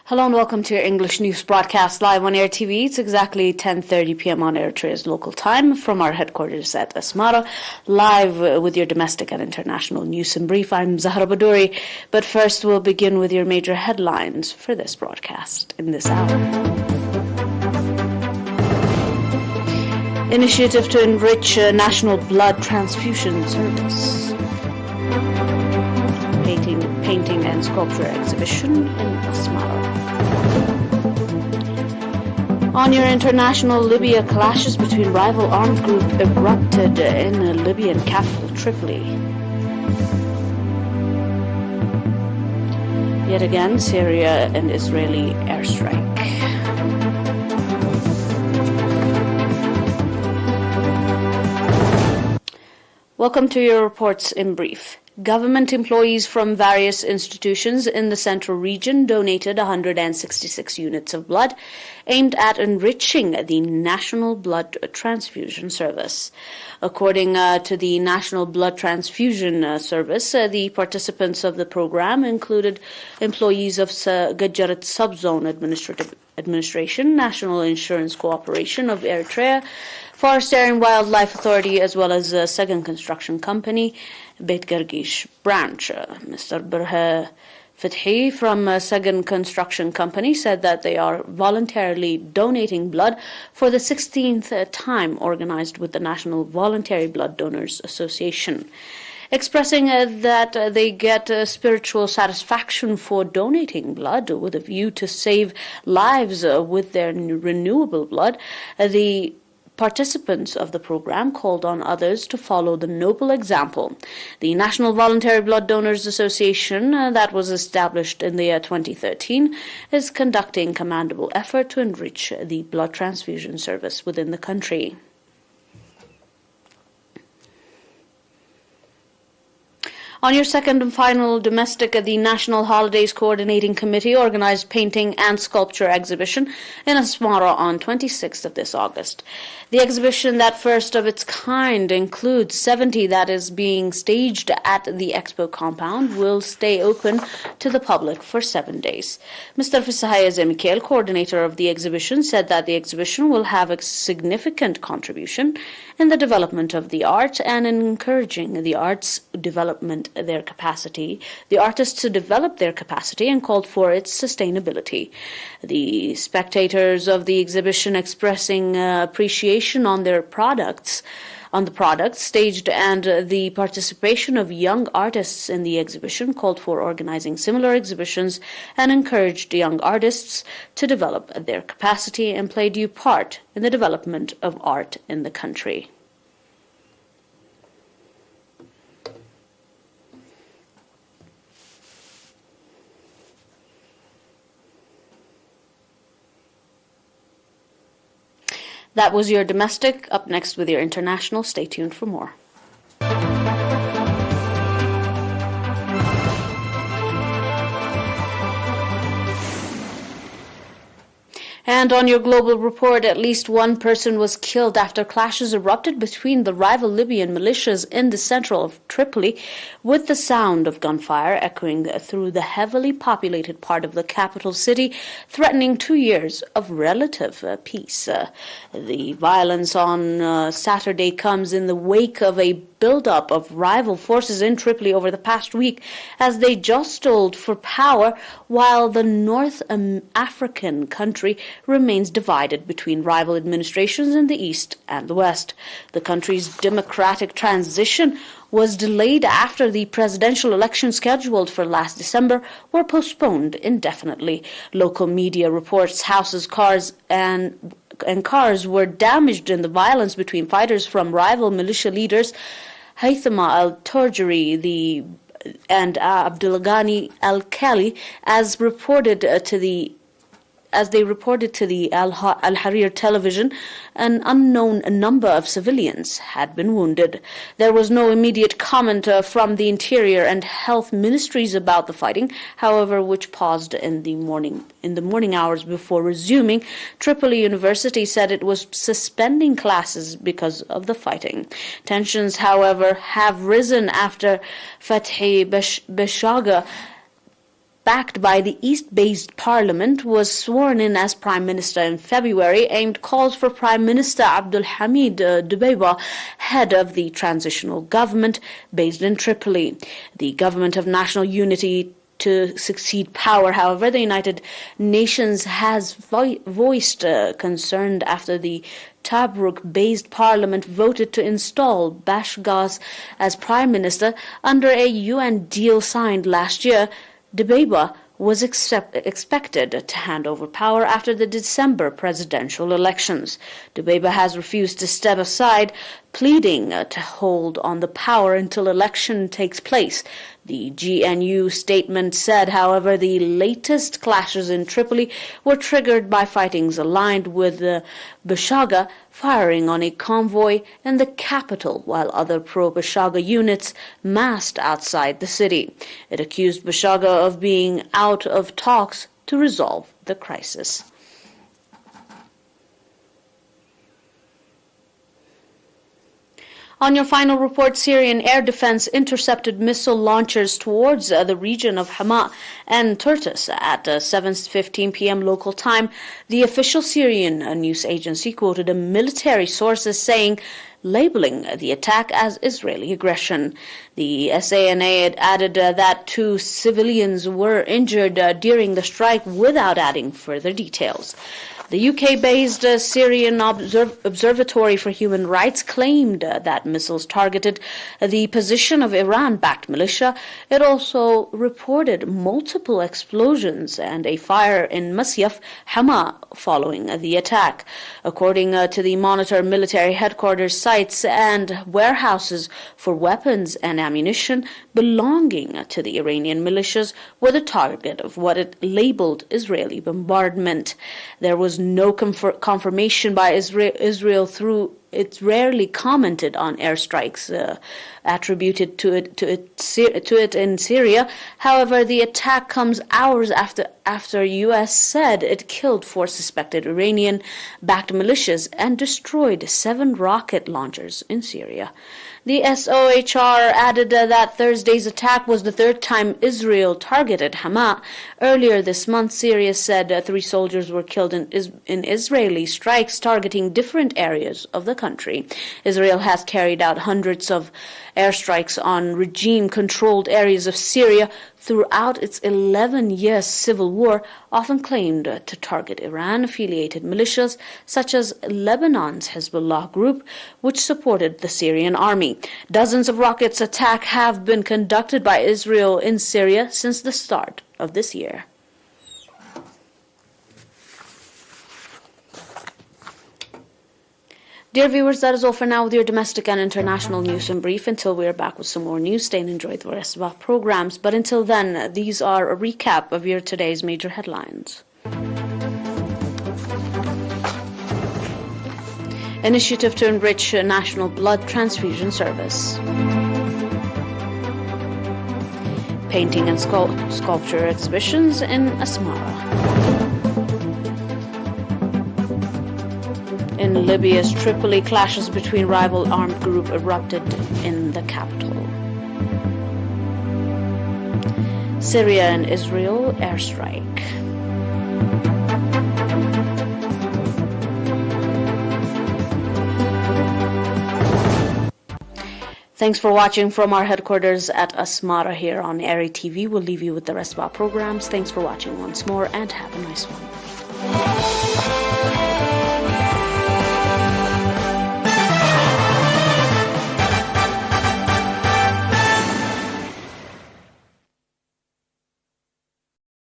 Hello and welcome to your English news broadcast live on ERi-TV. It's exactly 10:30 p.m. on Eritrea's local time from our headquarters at Asmara, live with your domestic and international news in brief. I'm Zahra Badouri, but first we'll begin with your major headlines for this broadcast in this hour. Initiative to enrich national blood transfusion service. Painting and sculpture exhibition in Asmara. On your international, Libya clashes between rival armed group erupted in the Libyan capital Tripoli. Yet again, Syria and Israeli airstrike. Welcome to your reports in brief. Government employees from various institutions in the central region donated 166 units of blood aimed at enriching the National Blood Transfusion Service. According to the National Blood Transfusion Service, the participants of the program included employees of Gajarat Subzone Administration, National Insurance Corporation of Eritrea, Forest Air and Wildlife Authority, as well as Sagan Construction Company, Beit Gargish branch. Mr. Burha Fathi from Sagan Construction Company said that they are voluntarily donating blood for the 16th time, organized with the National Voluntary Blood Donors Association. Expressing that they get spiritual satisfaction for donating blood with a view to save lives with their renewable blood, the participants of the program called on others to follow the noble example. The National Voluntary Blood Donors Association, that was established in the year 2013, is conducting commendable effort to enrich the blood transfusion service within the country. On your second and final domestic, the National Holidays Coordinating Committee organized painting and sculpture exhibition in Asmara on 26th of this August. The exhibition, that first of its kind, includes 70 that is being staged at the expo compound, will stay open to the public for 7 days. Mr. Fisahaya Zemikel, coordinator of the exhibition, said that the exhibition will have a significant contribution in the development of the art and in encouraging the arts development the artists to develop their capacity, and called for its sustainability. The spectators of the exhibition expressing appreciation on the products staged and the participation of young artists in the exhibition called for organizing similar exhibitions and encouraged young artists to develop their capacity and play due part in the development of art in the country. That was your domestic. Up next with your international. Stay tuned for more. And on your global report, at least one person was killed after clashes erupted between the rival Libyan militias in the central of Tripoli, with the sound of gunfire echoing through the heavily populated part of the capital city, threatening 2 years of relative peace. The violence on Saturday comes in the wake of a build-up of rival forces in Tripoli over the past week as they jostled for power, while the North African country remains divided between rival administrations in the east and the west. The country's democratic transition was delayed after the presidential elections scheduled for last December were postponed indefinitely. Local media reports houses, cars, and cars were damaged in the violence between fighters from rival militia leaders Haythama al-Torjari and Abdulghani al-Khali, as they reported to the Al-Harir television. An unknown number of civilians had been wounded. There was no immediate comment from the Interior and Health Ministries about the fighting, however, which paused in the morning hours before resuming. Tripoli University said it was suspending classes because of the fighting. Tensions, however, have risen after Fathi Beshaga backed by the East-based parliament, was sworn in as Prime Minister in February, aimed calls for Prime Minister Abdul Hamid Dbeibah, head of the transitional government based in Tripoli. The Government of National Unity to succeed power. However, the United Nations has voiced concern after the Tobruk-based parliament voted to install Bashgas as prime minister under a UN deal signed last year. Dbeibah was expected to hand over power after the December presidential elections. Dbeibah has refused to step aside, pleading to hold on the power until election takes place. The GNU statement said, however, the latest clashes in Tripoli were triggered by fightings aligned with Bashaga firing on a convoy in the capital, while other pro-Bashaga units massed outside the city. It accused Bashaga of being out of talks to resolve the crisis. On your final report, Syrian air defense intercepted missile launchers towards the region of Hama and Tartus at 7:15 p.m. local time. The official Syrian news agency quoted a military source as saying, labeling the attack as Israeli aggression. The SANA added that 2 civilians were injured during the strike without adding further details. The UK-based Syrian Observatory for Human Rights claimed that missiles targeted the position of Iran-backed militia. It also reported multiple explosions and a fire in Masyaf, Hama, following the attack. According to the Monitor, military headquarters, sites and warehouses for weapons and ammunition belonging to the Iranian militias were the target of what it labeled Israeli bombardment. There was no confirmation by Israel through it rarely commented on airstrikes attributed to it in Syria. However, the attack comes hours after U.S. said it killed 4 suspected Iranian-backed militias and destroyed 7 rocket launchers in Syria. The SOHR added that Thursday's attack was the 3rd time Israel targeted Hama. Earlier this month, Syria said 3 soldiers were killed in Israeli strikes targeting different areas of the country. Israel has carried out hundreds of airstrikes on regime-controlled areas of Syria throughout its 11-year civil war, often claimed to target Iran-affiliated militias such as Lebanon's Hezbollah group, which supported the Syrian army. Dozens of rockets attacks have been conducted by Israel in Syria since the start of this year. Dear viewers, that is all for now with your domestic and international news in brief. Until we are back with some more news, stay and enjoy the rest of our programs. But until then, these are a recap of your today's major headlines. Initiative to enrich national blood transfusion service. Painting and sculpture exhibitions in Asmara. In Libya's Tripoli, clashes between rival armed groups erupted in the capital. Syria and Israel airstrike. Thanks for watching from our headquarters at Asmara here on ERi-TV. We'll leave you with the rest of our programs. Thanks for watching once more and have a nice one.